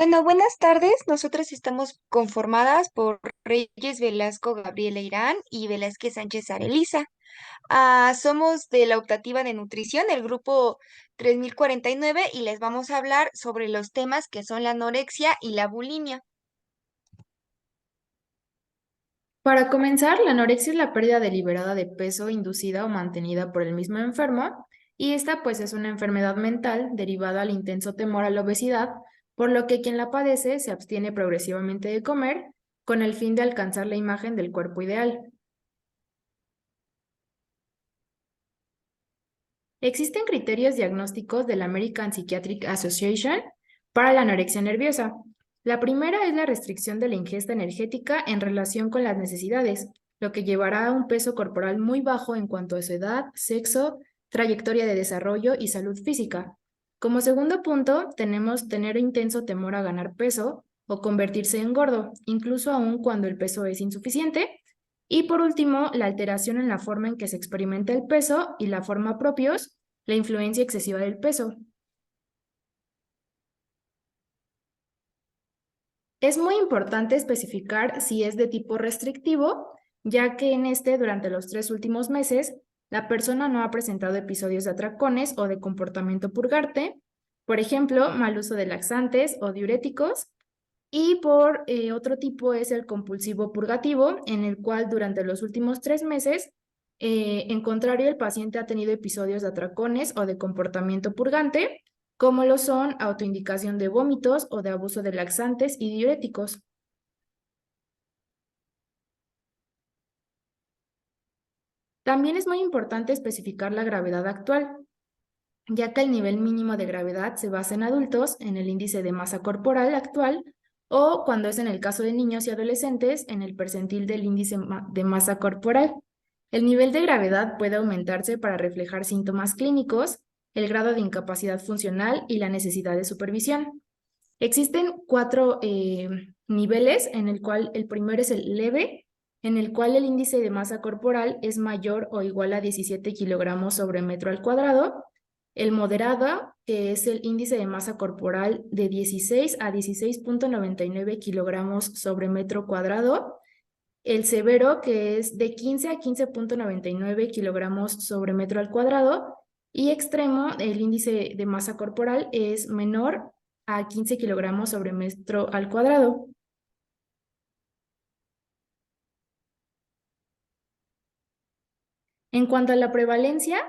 Bueno, buenas tardes. Nosotros estamos conformadas por Reyes Velasco Gabriela Irán y Velázquez Sánchez Arelisa. Somos de la optativa de nutrición, el grupo 3049, y les vamos a hablar sobre los temas que son la anorexia y la bulimia. Para comenzar, la anorexia es la pérdida deliberada de peso inducida o mantenida por el mismo enfermo, y esta pues es una enfermedad mental derivada al intenso temor a la obesidad, por lo que quien la padece se abstiene progresivamente de comer con el fin de alcanzar la imagen del cuerpo ideal. Existen criterios diagnósticos de la American Psychiatric Association para la anorexia nerviosa. La primera es la restricción de la ingesta energética en relación con las necesidades, lo que llevará a un peso corporal muy bajo en cuanto a su edad, sexo, trayectoria de desarrollo y salud física. Como segundo punto, tenemos tener intenso temor a ganar peso o convertirse en gordo, incluso aun cuando el peso es insuficiente. Y por último, la alteración en la forma en que se experimenta el peso y la forma propios, la influencia excesiva del peso. Es muy importante especificar si es de tipo restrictivo, ya que en este, durante los 3 últimos meses, la persona no ha presentado episodios de atracones o de comportamiento purgante, por ejemplo, mal uso de laxantes o diuréticos, y por otro tipo es el compulsivo purgativo, en el cual durante los últimos 3 meses, en contrario, el paciente ha tenido episodios de atracones o de comportamiento purgante, como lo son autoindicación de vómitos o de abuso de laxantes y diuréticos. También es muy importante especificar la gravedad actual, ya que el nivel mínimo de gravedad se basa en adultos en el índice de masa corporal actual o, cuando es en el caso de niños y adolescentes, en el percentil del índice de masa corporal. El nivel de gravedad puede aumentarse para reflejar síntomas clínicos, el grado de incapacidad funcional y la necesidad de supervisión. Existen cuatro niveles, en el cual el primero es el leve, en el cual el índice de masa corporal es mayor o igual a 17 kilogramos sobre metro al cuadrado. El moderado, que es el índice de masa corporal de 16 a 16,99 kilogramos sobre metro cuadrado. El severo, que es de 15 a 15,99 kilogramos sobre metro al cuadrado. Y extremo, el índice de masa corporal es menor a 15 kilogramos sobre metro al cuadrado. En cuanto a la prevalencia,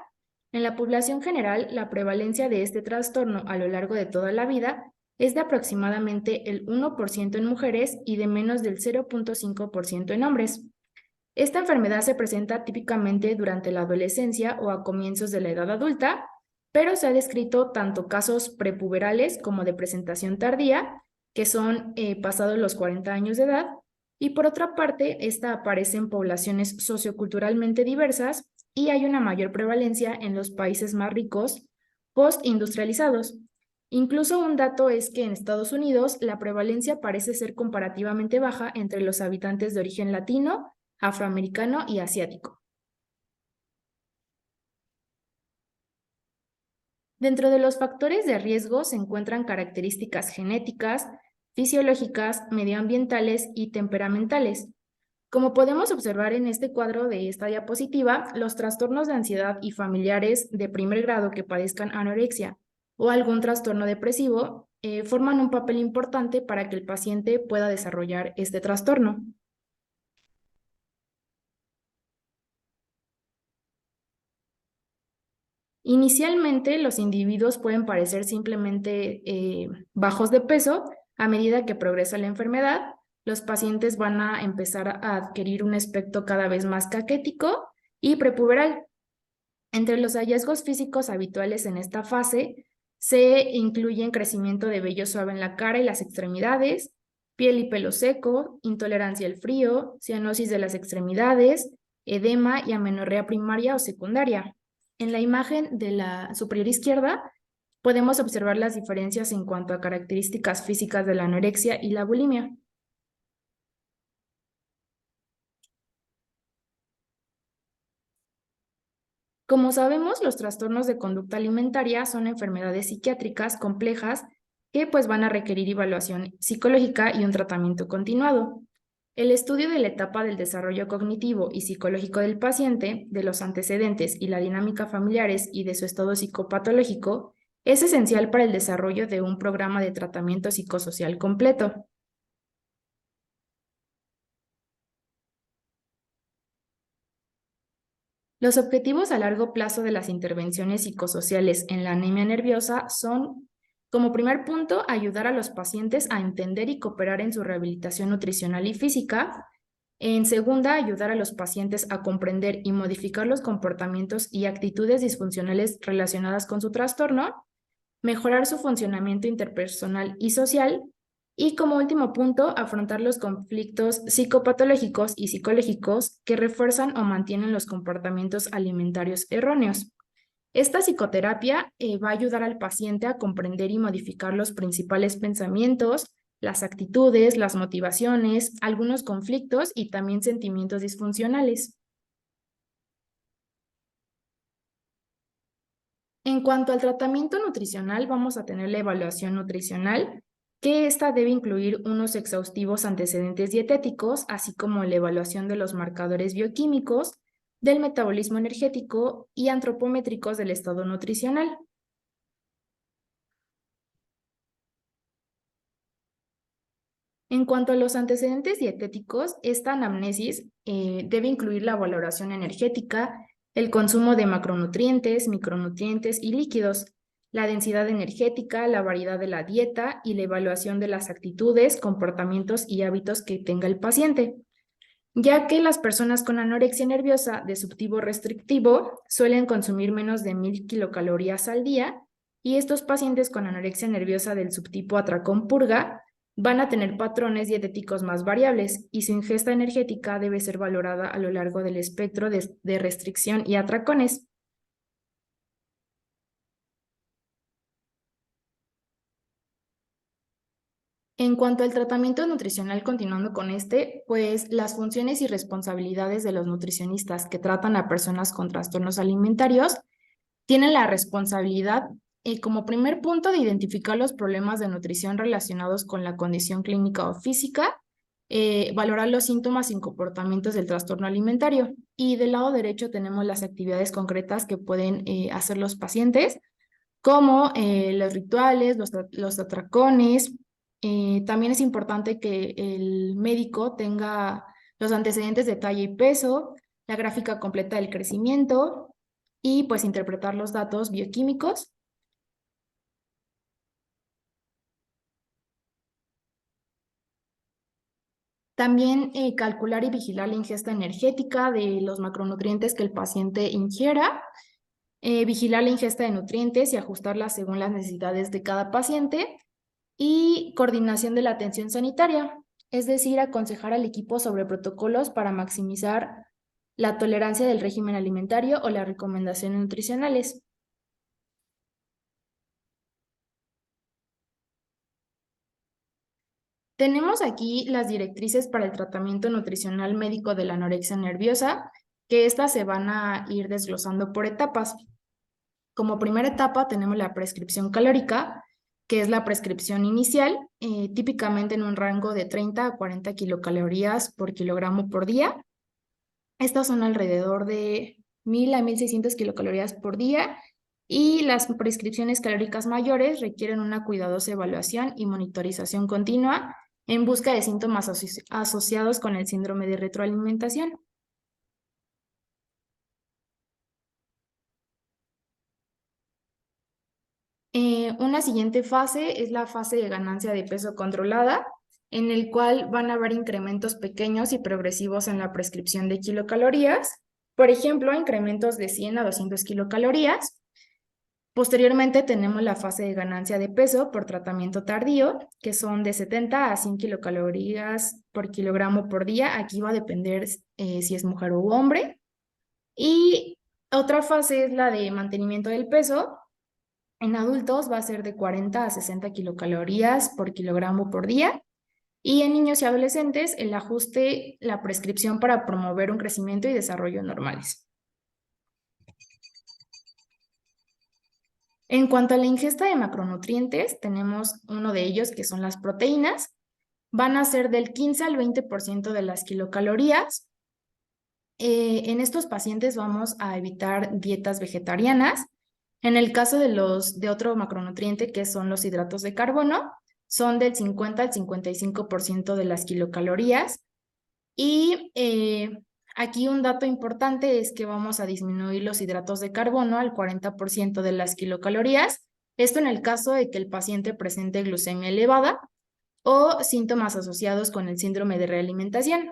en la población general, la prevalencia de este trastorno a lo largo de toda la vida es de aproximadamente el 1% en mujeres y de menos del 0,5% en hombres. Esta enfermedad se presenta típicamente durante la adolescencia o a comienzos de la edad adulta, pero se ha descrito tanto casos prepuberales como de presentación tardía, que son pasados los 40 años de edad, y por otra parte, esta aparece en poblaciones socioculturalmente diversas y hay una mayor prevalencia en los países más ricos postindustrializados. Incluso un dato es que en Estados Unidos la prevalencia parece ser comparativamente baja entre los habitantes de origen latino, afroamericano y asiático. Dentro de los factores de riesgo se encuentran características genéticas, fisiológicas, medioambientales y temperamentales. Como podemos observar en este cuadro de esta diapositiva, los trastornos de ansiedad y familiares de primer grado que padezcan anorexia o algún trastorno depresivo forman un papel importante para que el paciente pueda desarrollar este trastorno. Inicialmente, los individuos pueden parecer simplemente bajos de peso. A medida que progresa la enfermedad, los pacientes van a empezar a adquirir un aspecto cada vez más caquético y prepuberal. Entre los hallazgos físicos habituales en esta fase se incluyen crecimiento de vello suave en la cara y las extremidades, piel y pelo seco, intolerancia al frío, cianosis de las extremidades, edema y amenorrea primaria o secundaria. En la imagen de la superior izquierda podemos observar las diferencias en cuanto a características físicas de la anorexia y la bulimia. Como sabemos, los trastornos de conducta alimentaria son enfermedades psiquiátricas complejas que pues van a requerir evaluación psicológica y un tratamiento continuado. El estudio de la etapa del desarrollo cognitivo y psicológico del paciente, de los antecedentes y la dinámica familiares y de su estado psicopatológico es esencial para el desarrollo de un programa de tratamiento psicosocial completo. Los objetivos a largo plazo de las intervenciones psicosociales en la anemia nerviosa son, como primer punto, ayudar a los pacientes a entender y cooperar en su rehabilitación nutricional y física. En segunda, ayudar a los pacientes a comprender y modificar los comportamientos y actitudes disfuncionales relacionadas con su trastorno, mejorar su funcionamiento interpersonal y social, y como último punto, afrontar los conflictos psicopatológicos y psicológicos que refuerzan o mantienen los comportamientos alimentarios erróneos. Esta psicoterapia va a ayudar al paciente a comprender y modificar los principales pensamientos, las actitudes, las motivaciones, algunos conflictos y también sentimientos disfuncionales. En cuanto al tratamiento nutricional, vamos a tener la evaluación nutricional, que esta debe incluir unos exhaustivos antecedentes dietéticos, así como la evaluación de los marcadores bioquímicos, del metabolismo energético y antropométricos del estado nutricional. En cuanto a los antecedentes dietéticos, esta anamnesis debe incluir la valoración energética, el consumo de macronutrientes, micronutrientes y líquidos, la densidad energética, la variedad de la dieta y la evaluación de las actitudes, comportamientos y hábitos que tenga el paciente, ya que las personas con anorexia nerviosa de subtipo restrictivo suelen consumir menos de 1000 kilocalorías al día y estos pacientes con anorexia nerviosa del subtipo atracón-purga van a tener patrones dietéticos más variables y su ingesta energética debe ser valorada a lo largo del espectro de restricción y atracones. En cuanto al tratamiento nutricional, continuando con pues las funciones y responsabilidades de los nutricionistas que tratan a personas con trastornos alimentarios tienen la responsabilidad, como primer punto, de identificar los problemas de nutrición relacionados con la condición clínica o física, valorar los síntomas y comportamientos del trastorno alimentario. Y del lado derecho tenemos las actividades concretas que pueden hacer los pacientes, como los rituales, los atracones. También es importante que el médico tenga los antecedentes de talla y peso, la gráfica completa del crecimiento y pues interpretar los datos bioquímicos. También calcular y vigilar la ingesta energética de los macronutrientes que el paciente ingiera, vigilar la ingesta de nutrientes y ajustarla según las necesidades de cada paciente y coordinación de la atención sanitaria, es decir, aconsejar al equipo sobre protocolos para maximizar la tolerancia del régimen alimentario o las recomendaciones nutricionales. Tenemos aquí las directrices para el tratamiento nutricional médico de la anorexia nerviosa, que estas se van a ir desglosando por etapas. Como primera etapa tenemos la prescripción calórica, que es la prescripción inicial, típicamente en un rango de 30 a 40 kilocalorías por kilogramo por día. Estas son alrededor de 1000 a 1600 kilocalorías por día y las prescripciones calóricas mayores requieren una cuidadosa evaluación y monitorización continua en busca de síntomas asociados con el síndrome de retroalimentación. Una siguiente fase es la fase de ganancia de peso controlada, en el cual van a haber incrementos pequeños y progresivos en la prescripción de kilocalorías, por ejemplo, incrementos de 100 a 200 kilocalorías. Posteriormente tenemos la fase de ganancia de peso por tratamiento tardío, que son de 70 a 100 kilocalorías por kilogramo por día. Aquí va a depender si es mujer u hombre. Y otra fase es la de mantenimiento del peso. En adultos va a ser de 40 a 60 kilocalorías por kilogramo por día. Y en niños y adolescentes, el ajuste, la prescripción para promover un crecimiento y desarrollo normales. En cuanto a la ingesta de macronutrientes, tenemos uno de ellos que son las proteínas. Van a ser del 15 al 20% de las kilocalorías. En estos pacientes vamos a evitar dietas vegetarianas. En el caso de otro macronutriente, que son los hidratos de carbono, son del 50 al 55% de las kilocalorías. Y aquí un dato importante es que vamos a disminuir los hidratos de carbono al 40% de las kilocalorías. Esto en el caso de que el paciente presente glucemia elevada o síntomas asociados con el síndrome de realimentación.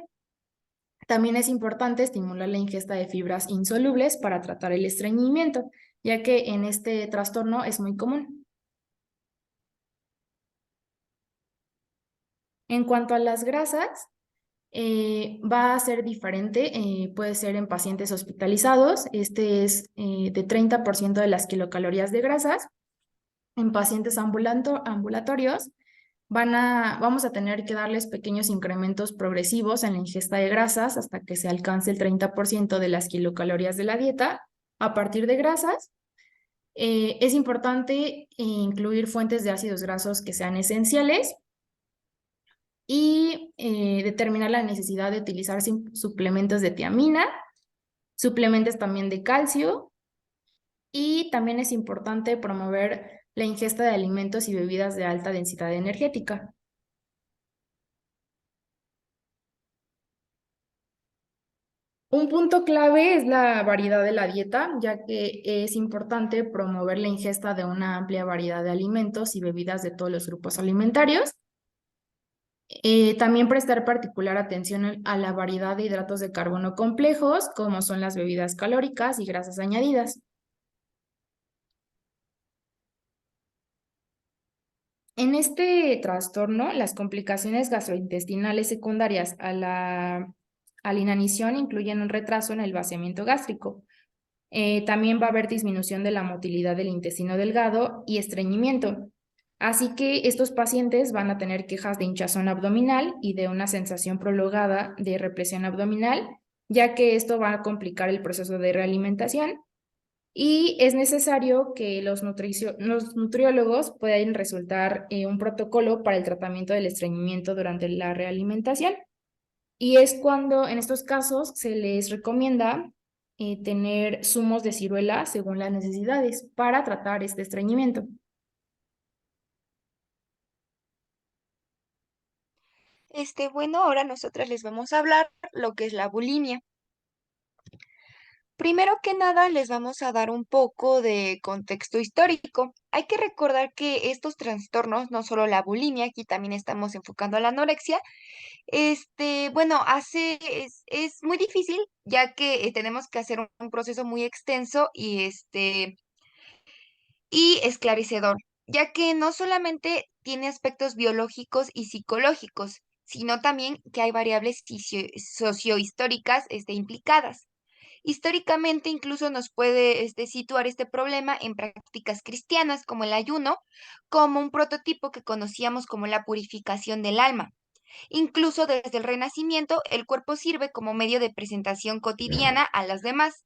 También es importante estimular la ingesta de fibras insolubles para tratar el estreñimiento, ya que en este trastorno es muy común. En cuanto a las grasas, va a ser diferente, puede ser en pacientes hospitalizados, este es de 30% de las kilocalorías de grasas. En pacientes ambulatorios, vamos a tener que darles pequeños incrementos progresivos en la ingesta de grasas hasta que se alcance el 30% de las kilocalorías de la dieta. A partir de grasas, es importante incluir fuentes de ácidos grasos que sean esenciales y determinar la necesidad de utilizar suplementos de tiamina, suplementos también de calcio, y también es importante promover la ingesta de alimentos y bebidas de alta densidad energética. Un punto clave es la variedad de la dieta, ya que es importante promover la ingesta de una amplia variedad de alimentos y bebidas de todos los grupos alimentarios. También prestar particular atención a la variedad de hidratos de carbono complejos, como son las bebidas calóricas y grasas añadidas. En este trastorno, las complicaciones gastrointestinales secundarias a la inanición incluyen un retraso en el vaciamiento gástrico. También va a haber disminución de la motilidad del intestino delgado y estreñimiento. Así que estos pacientes van a tener quejas de hinchazón abdominal y de una sensación prolongada de represión abdominal, ya que esto va a complicar el proceso de realimentación y es necesario que los nutriólogos puedan resultar un protocolo para el tratamiento del estreñimiento durante la realimentación. Y es cuando en estos casos se les recomienda tener zumos de ciruela según las necesidades para tratar este estreñimiento. Bueno, ahora nosotras les vamos a hablar lo que es la bulimia. Primero que nada, les vamos a dar un poco de contexto histórico. Hay que recordar que estos trastornos, no solo la bulimia, aquí también estamos enfocando a la anorexia, bueno, es muy difícil, ya que tenemos que hacer un proceso muy extenso y esclarecedor, ya que no solamente tiene aspectos biológicos y psicológicos, sino también que hay variables sociohistóricas, implicadas. Históricamente incluso nos puede situar este problema en prácticas cristianas como el ayuno, como un prototipo que conocíamos como la purificación del alma. Incluso desde el Renacimiento, el cuerpo sirve como medio de presentación cotidiana a las demás,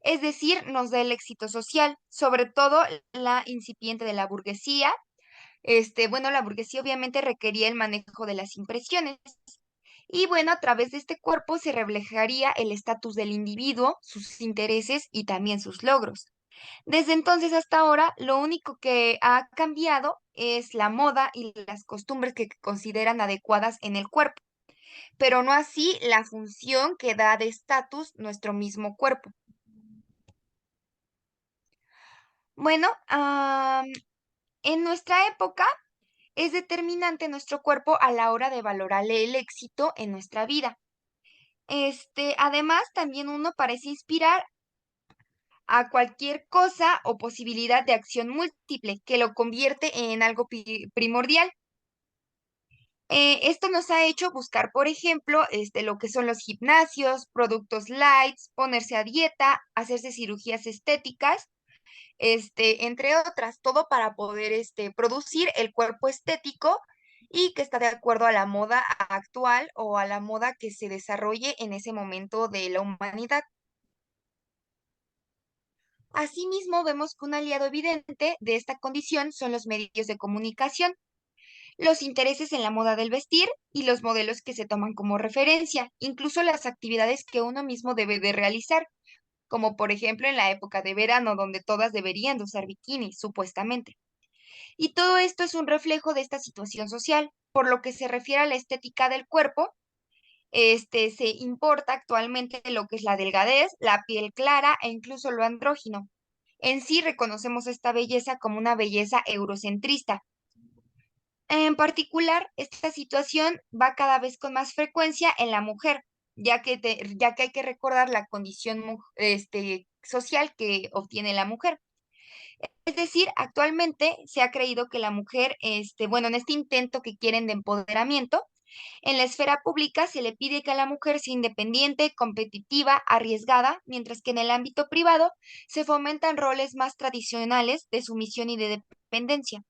es decir, nos da el éxito social, sobre todo la incipiente de la burguesía. Bueno, la burguesía obviamente requería el manejo de las impresiones. Y bueno, a través de este cuerpo se reflejaría el estatus del individuo, sus intereses y también sus logros. Desde entonces hasta ahora, lo único que ha cambiado es la moda y las costumbres que consideran adecuadas en el cuerpo, pero no así la función que da de estatus nuestro mismo cuerpo. Bueno, en nuestra época es determinante nuestro cuerpo a la hora de valorarle el éxito en nuestra vida. Además, también uno parece inspirar a cualquier cosa o posibilidad de acción múltiple que lo convierte en algo primordial. Esto nos ha hecho buscar, por ejemplo, lo que son los gimnasios, productos lights, ponerse a dieta, hacerse cirugías estéticas, entre otras, todo para poder producir el cuerpo estético y que está de acuerdo a la moda actual o a la moda que se desarrolle en ese momento de la humanidad. Asimismo, vemos que un aliado evidente de esta condición son los medios de comunicación, los intereses en la moda del vestir y los modelos que se toman como referencia, incluso las actividades que uno mismo debe de realizar, como por ejemplo en la época de verano, donde todas deberían de usar bikini, supuestamente. Y todo esto es un reflejo de esta situación social. Por lo que se refiere a la estética del cuerpo, se importa actualmente lo que es la delgadez, la piel clara e incluso lo andrógino. En sí reconocemos esta belleza como una belleza eurocentrista. En particular, esta situación va cada vez con más frecuencia en la mujer, ya que hay que recordar la condición social que obtiene la mujer. Es decir, actualmente se ha creído que la mujer, bueno, en este intento que quieren de empoderamiento, en la esfera pública se le pide que a la mujer sea independiente, competitiva, arriesgada, mientras que en el ámbito privado se fomentan roles más tradicionales de sumisión y de dependencia.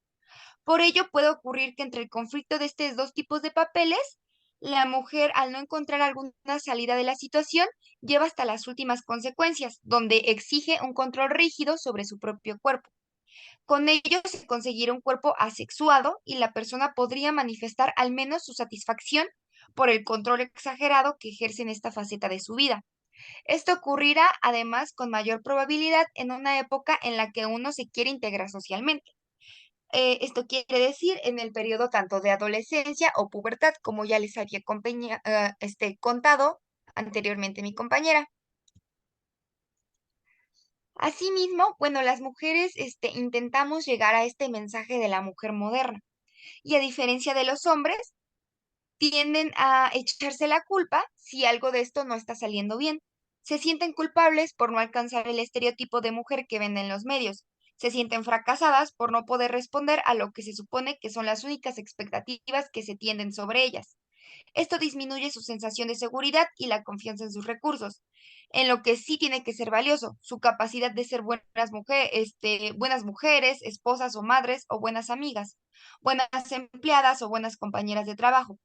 Por ello puede ocurrir que entre el conflicto de estos dos tipos de papeles, la mujer, al no encontrar alguna salida de la situación, lleva hasta las últimas consecuencias, donde exige un control rígido sobre su propio cuerpo. Con ello se conseguirá un cuerpo asexuado y la persona podría manifestar al menos su satisfacción por el control exagerado que ejerce en esta faceta de su vida. Esto ocurrirá además con mayor probabilidad en una época en la que uno se quiere integrar socialmente. Esto quiere decir en el periodo tanto de adolescencia o pubertad, como ya les había contado anteriormente mi compañera. Asimismo, bueno, las mujeres intentamos llegar a este mensaje de la mujer moderna y a diferencia de los hombres, tienden a echarse la culpa si algo de esto no está saliendo bien. Se sienten culpables por no alcanzar el estereotipo de mujer que ven en los medios. Se sienten fracasadas por no poder responder a lo que se supone que son las únicas expectativas que se tienden sobre ellas. Esto disminuye su sensación de seguridad y la confianza en sus recursos. En lo que sí tiene que ser valioso, su capacidad de ser buenas mujeres, esposas o madres o buenas amigas, buenas empleadas o buenas compañeras de trabajo.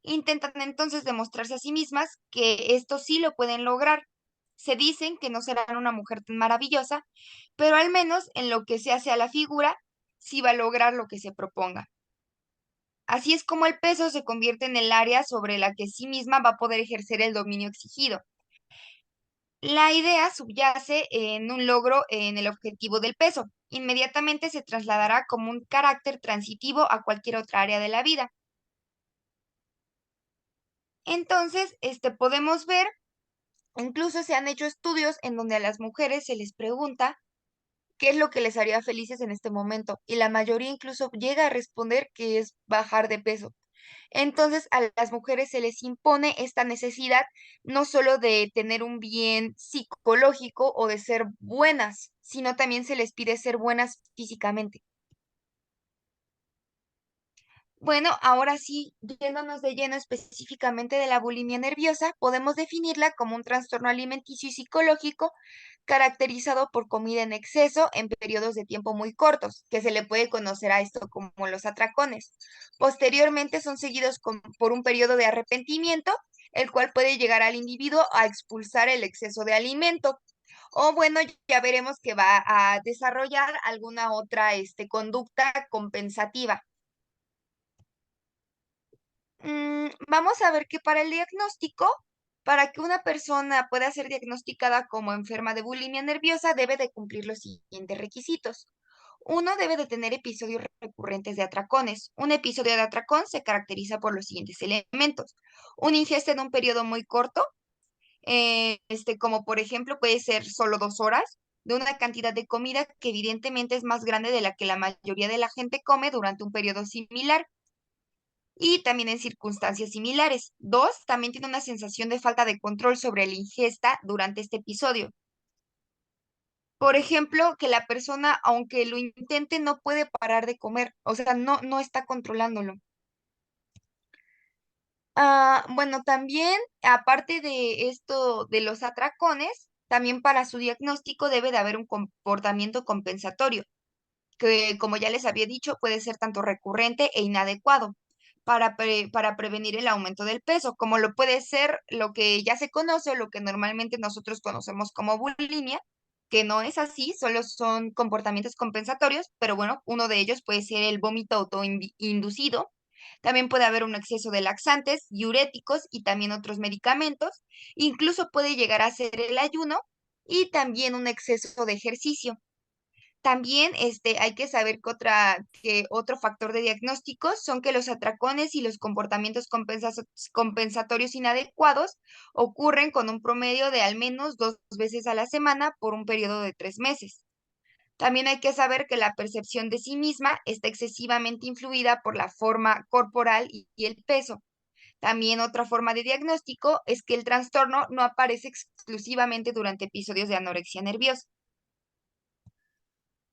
Intentan entonces demostrarse a sí mismas que esto sí lo pueden lograr. Se dicen que no serán una mujer tan maravillosa, pero al menos en lo que se hace a la figura, sí va a lograr lo que se proponga. Así es como el peso se convierte en el área sobre la que sí misma va a poder ejercer el dominio exigido. La idea subyace en un logro en el objetivo del peso. Inmediatamente se trasladará como un carácter transitivo a cualquier otra área de la vida. Entonces, podemos ver, incluso se han hecho estudios en donde a las mujeres se les pregunta qué es lo que les haría felices en este momento y la mayoría incluso llega a responder que es bajar de peso. Entonces a las mujeres se les impone esta necesidad no solo de tener un bien psicológico o de ser buenas, sino también se les pide ser buenas físicamente. Bueno, ahora sí, yéndonos de lleno específicamente de la bulimia nerviosa, podemos definirla como un trastorno alimenticio y psicológico caracterizado por comida en exceso en periodos de tiempo muy cortos, que se le puede conocer a esto como los atracones. Posteriormente son seguidos por un periodo de arrepentimiento, el cual puede llegar al individuo a expulsar el exceso de alimento. O bueno, ya veremos que va a desarrollar alguna otra conducta compensativa. Vamos a ver que para el diagnóstico, para que una persona pueda ser diagnosticada como enferma de bulimia nerviosa, debe de cumplir los siguientes requisitos. Uno debe de tener episodios recurrentes de atracones. Un episodio de atracón se caracteriza por los siguientes elementos. Una ingesta en un periodo muy corto, como por ejemplo puede ser solo 2 horas, de una cantidad de comida que evidentemente es más grande de la que la mayoría de la gente come durante un periodo similar y también en circunstancias similares. Dos, también tiene una sensación de falta de control sobre la ingesta durante este episodio. Por ejemplo, que la persona, aunque lo intente, no puede parar de comer, o sea, no está controlándolo. Bueno, también, aparte de esto de los atracones, también para su diagnóstico debe de haber un comportamiento compensatorio, que como ya les había dicho, puede ser tanto recurrente e inadecuado para prevenir el aumento del peso, como lo puede ser lo que ya se conoce o lo que normalmente nosotros conocemos como bulimia, que no es así, solo son comportamientos compensatorios, pero bueno, uno de ellos puede ser el vómito autoinducido. También puede haber un exceso de laxantes, diuréticos y también otros medicamentos. Incluso puede llegar a ser el ayuno y también un exceso de ejercicio. También hay que saber que otro factor de diagnóstico son que los atracones y los comportamientos compensatorios inadecuados ocurren con un promedio de al menos 2 veces a la semana por un periodo de 3 meses. También hay que saber que la percepción de sí misma está excesivamente influida por la forma corporal y el peso. También otra forma de diagnóstico es que el trastorno no aparece exclusivamente durante episodios de anorexia nerviosa.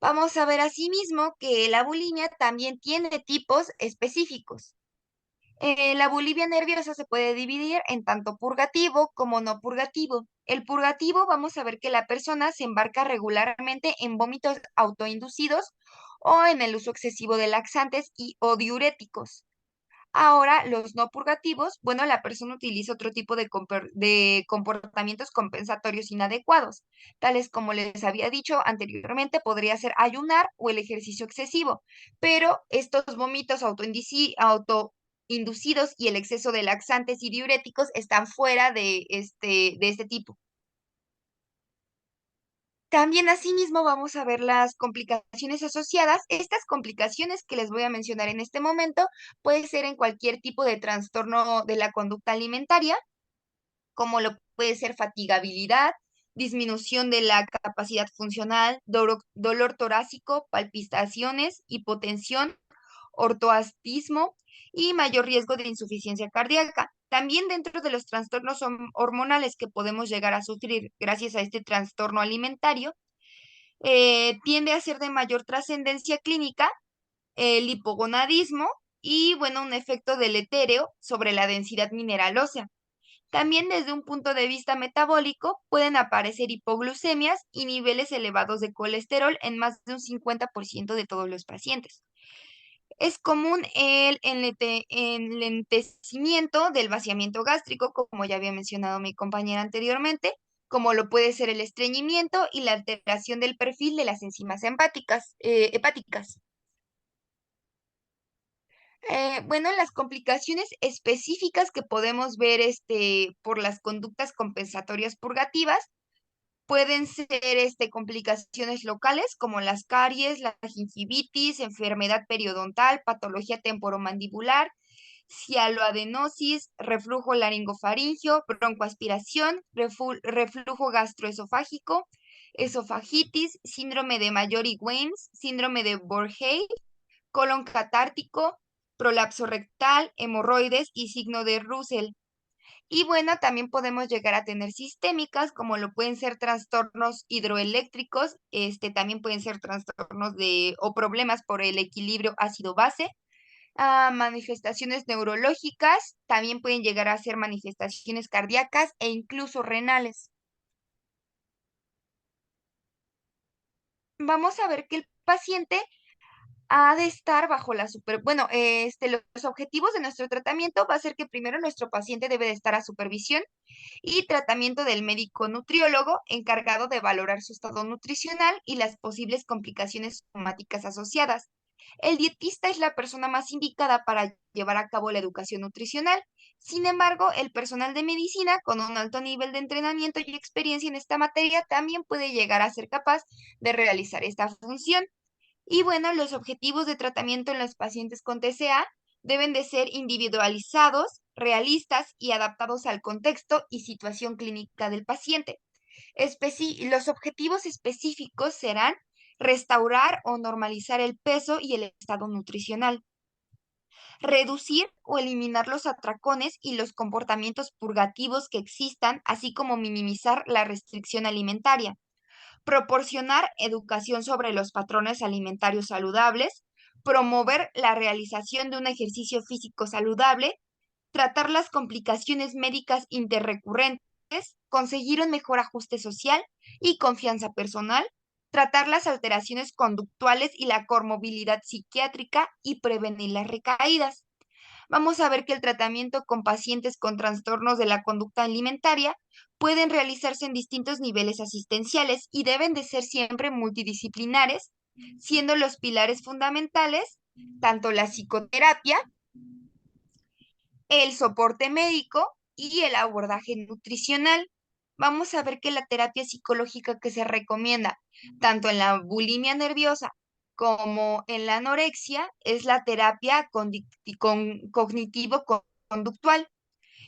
Vamos a ver asimismo que la bulimia también tiene tipos específicos. La bulimia nerviosa se puede dividir en tanto purgativo como no purgativo. El purgativo, vamos a ver que la persona se embarca regularmente en vómitos autoinducidos o en el uso excesivo de laxantes y o diuréticos. Ahora, los no purgativos, bueno, la persona utiliza otro tipo de comportamientos compensatorios inadecuados, tales como les había dicho anteriormente, podría ser ayunar o el ejercicio excesivo, pero estos vómitos autoinducidos y el exceso de laxantes y diuréticos están fuera de este tipo. También asimismo vamos a ver las complicaciones asociadas. Estas complicaciones que les voy a mencionar en este momento puede ser en cualquier tipo de trastorno de la conducta alimentaria, como lo puede ser fatigabilidad, disminución de la capacidad funcional, dolor torácico, palpitaciones, hipotensión, ortoastismo y mayor riesgo de insuficiencia cardíaca. También dentro de los trastornos hormonales que podemos llegar a sufrir gracias a este trastorno alimentario, tiende a ser de mayor trascendencia clínica el hipogonadismo y, bueno, un efecto deletéreo sobre la densidad mineral ósea. También desde un punto de vista metabólico pueden aparecer hipoglucemias y niveles elevados de colesterol en más de un 50% de todos los pacientes. Es común el enlentecimiento del vaciamiento gástrico, como ya había mencionado mi compañera anteriormente, como lo puede ser el estreñimiento y la alteración del perfil de las enzimas hepáticas. Bueno, las complicaciones específicas que podemos ver por las conductas compensatorias purgativas pueden ser complicaciones locales como las caries, la gingivitis, enfermedad periodontal, patología temporomandibular, cialoadenosis, reflujo laringofaringio, broncoaspiración, reflujo gastroesofágico, esofagitis, síndrome de Mayory-Weims, síndrome de Borghese, colon catártico, prolapso rectal, hemorroides y signo de Russell. Y bueno, también podemos llegar a tener sistémicas, como lo pueden ser trastornos hidroeléctricos, también pueden ser trastornos o problemas por el equilibrio ácido-base, manifestaciones neurológicas, también pueden llegar a ser manifestaciones cardíacas e incluso renales. Vamos a ver que el paciente ha de estar bajo los objetivos de nuestro tratamiento va a ser que primero nuestro paciente debe de estar a supervisión y tratamiento del médico nutriólogo encargado de valorar su estado nutricional y las posibles complicaciones somáticas asociadas. El dietista es la persona más indicada para llevar a cabo la educación nutricional. Sin embargo, el personal de medicina con un alto nivel de entrenamiento y experiencia en esta materia también puede llegar a ser capaz de realizar esta función. Y bueno, los objetivos de tratamiento en los pacientes con TCA deben de ser individualizados, realistas y adaptados al contexto y situación clínica del paciente. Los objetivos específicos serán restaurar o normalizar el peso y el estado nutricional, reducir o eliminar los atracones y los comportamientos purgativos que existan, así como minimizar la restricción alimentaria, proporcionar educación sobre los patrones alimentarios saludables, promover la realización de un ejercicio físico saludable, tratar las complicaciones médicas interrecurrentes, conseguir un mejor ajuste social y confianza personal, tratar las alteraciones conductuales y la comorbilidad psiquiátrica y prevenir las recaídas. Vamos a ver que el tratamiento con pacientes con trastornos de la conducta alimentaria pueden realizarse en distintos niveles asistenciales y deben de ser siempre multidisciplinares, siendo los pilares fundamentales tanto la psicoterapia, el soporte médico y el abordaje nutricional. Vamos a ver que la terapia psicológica que se recomienda tanto en la bulimia nerviosa como en la anorexia es la terapia cognitivo-conductual.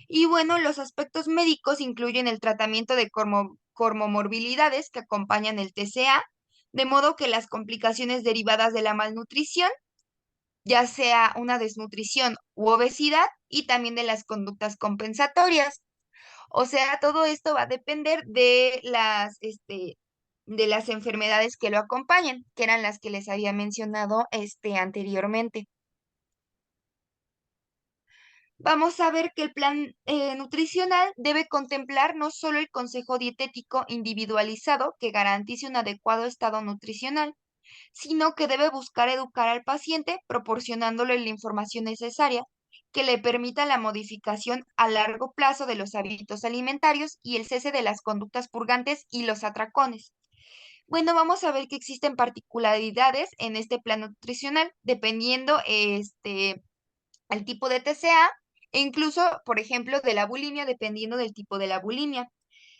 Y bueno, los aspectos médicos incluyen el tratamiento de comorbilidades que acompañan el TCA, de modo que las complicaciones derivadas de la malnutrición, ya sea una desnutrición u obesidad, y también de las conductas compensatorias. O sea, todo esto va a depender de las enfermedades que lo acompañan, que eran las que les había mencionado, anteriormente. Vamos a ver que el plan nutricional debe contemplar no solo el consejo dietético individualizado que garantice un adecuado estado nutricional, sino que debe buscar educar al paciente proporcionándole la información necesaria que le permita la modificación a largo plazo de los hábitos alimentarios y el cese de las conductas purgantes y los atracones. Bueno, vamos a ver que existen particularidades en este plan nutricional dependiendo el tipo de TCA e incluso, por ejemplo, de la bulimia, dependiendo del tipo de la bulimia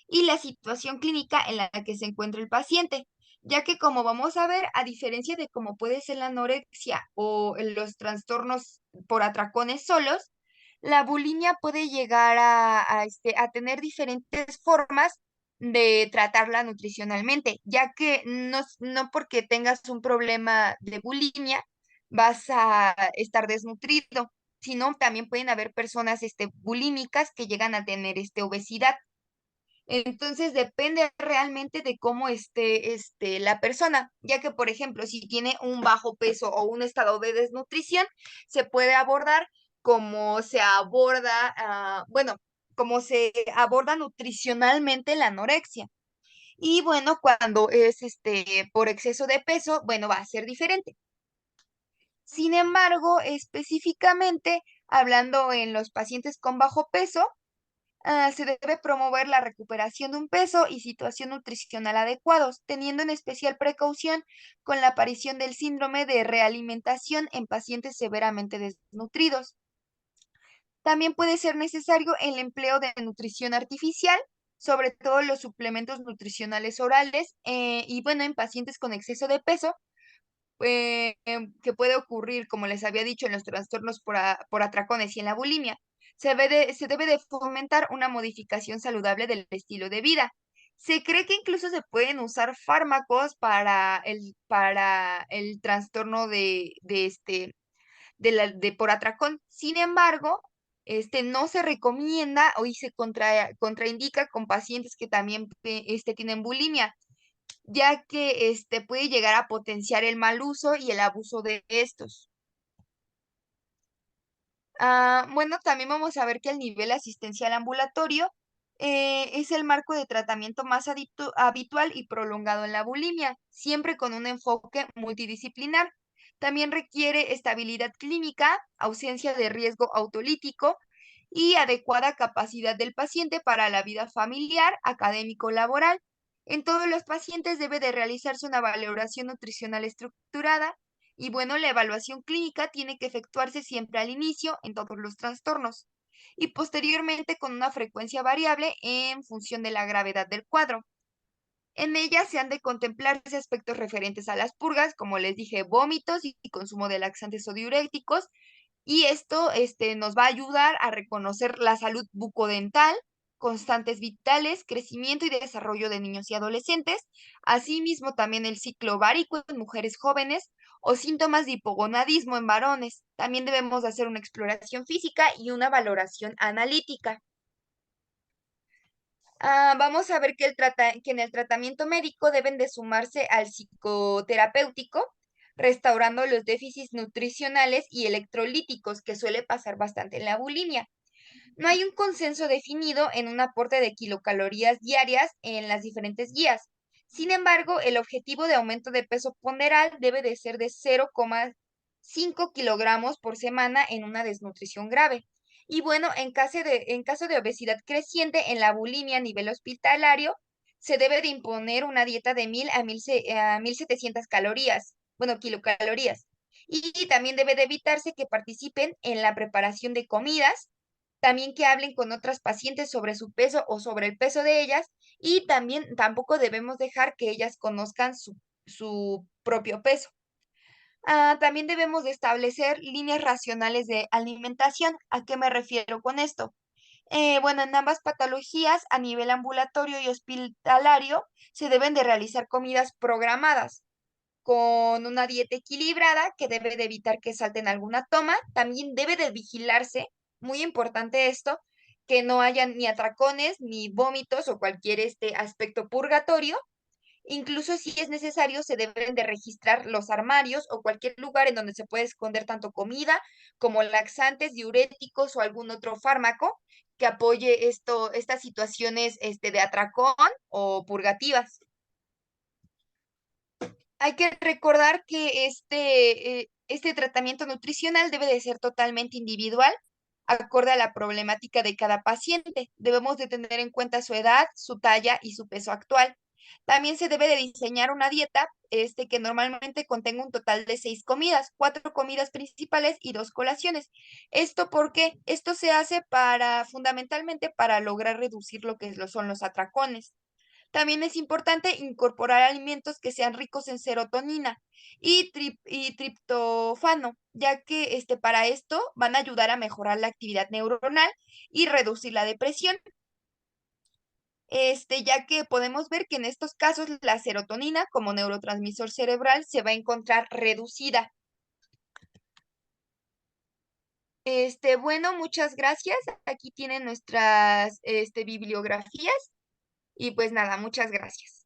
y la situación clínica en la que se encuentra el paciente, ya que como vamos a ver, a diferencia de cómo puede ser la anorexia o los trastornos por atracones solos, la bulimia puede llegar a tener diferentes formas de tratarla nutricionalmente, ya que no porque tengas un problema de bulimia vas a estar desnutrido, sino también pueden haber personas bulímicas que llegan a tener obesidad. Entonces depende realmente de cómo esté la persona, ya que, por ejemplo, si tiene un bajo peso o un estado de desnutrición, se puede abordar como se aborda, bueno, como se aborda nutricionalmente la anorexia. Y bueno, cuando es por exceso de peso, bueno, va a ser diferente. Sin embargo, específicamente hablando en los pacientes con bajo peso, se debe promover la recuperación de un peso y situación nutricional adecuados, teniendo en especial precaución con la aparición del síndrome de realimentación en pacientes severamente desnutridos. También puede ser necesario el empleo de nutrición artificial, sobre todo los suplementos nutricionales orales, y bueno, en pacientes con exceso de peso, que puede ocurrir, como les había dicho, en los trastornos por atracones y en la bulimia. Se debe de fomentar una modificación saludable del estilo de vida. Se cree que incluso se pueden usar fármacos para el trastorno de por atracón. Sin embargo, no se recomienda y se contraindica con pacientes que también tienen bulimia, ya que puede llegar a potenciar el mal uso y el abuso de estos. Bueno, también vamos a ver que el nivel asistencial ambulatorio es el marco de tratamiento más habitual y prolongado en la bulimia, siempre con un enfoque multidisciplinar. También requiere estabilidad clínica, ausencia de riesgo autolítico y adecuada capacidad del paciente para la vida familiar, académico-laboral. En todos los pacientes debe de realizarse una valoración nutricional estructurada y bueno, la evaluación clínica tiene que efectuarse siempre al inicio en todos los trastornos y posteriormente con una frecuencia variable en función de la gravedad del cuadro. En ella se han de contemplarse aspectos referentes a las purgas, como les dije, vómitos y consumo de laxantes o diuréticos, y esto nos va a ayudar a reconocer la salud bucodental, constantes vitales, crecimiento y desarrollo de niños y adolescentes, asimismo también el ciclo ovárico en mujeres jóvenes o síntomas de hipogonadismo en varones. También debemos de hacer una exploración física y una valoración analítica. Vamos a ver que, que en el tratamiento médico deben de sumarse al psicoterapéutico, restaurando los déficits nutricionales y electrolíticos que suele pasar bastante en la bulimia. No hay un consenso definido en un aporte de kilocalorías diarias en las diferentes guías. Sin embargo, el objetivo de aumento de peso ponderal debe de ser de 5 kilogramos por semana en una desnutrición grave. Y bueno, en caso de obesidad creciente en la bulimia a nivel hospitalario, se debe de imponer una dieta de 1,700 calorías, bueno, kilocalorías. Y también debe de evitarse que participen en la preparación de comidas, también que hablen con otras pacientes sobre su peso o sobre el peso de ellas, y también tampoco debemos dejar que ellas conozcan su propio peso. También debemos de establecer líneas racionales de alimentación. ¿A qué me refiero con esto? Bueno, en ambas patologías, a nivel ambulatorio y hospitalario, se deben de realizar comidas programadas con una dieta equilibrada que debe de evitar que salten alguna toma. También debe de vigilarse, muy importante esto, que no haya ni atracones, ni vómitos o cualquier aspecto purgatorio. Incluso si es necesario, se deben de registrar los armarios o cualquier lugar en donde se puede esconder tanto comida como laxantes, diuréticos o algún otro fármaco que apoye estas situaciones de atracón o purgativas. Hay que recordar que este tratamiento nutricional debe de ser totalmente individual, acorde a la problemática de cada paciente. Debemos de tener en cuenta su edad, su talla y su peso actual. También se debe de diseñar una dieta que normalmente contenga un total de 6 comidas, 4 comidas principales y 2 colaciones. ¿Esto porque Esto se hace fundamentalmente para lograr reducir lo que son los atracones. También es importante incorporar alimentos que sean ricos en serotonina y triptofano, ya que para esto van a ayudar a mejorar la actividad neuronal y reducir la depresión. Ya que podemos ver que en estos casos la serotonina como neurotransmisor cerebral se va a encontrar reducida. Bueno, muchas gracias. Aquí tienen nuestras bibliografías y pues nada, muchas gracias.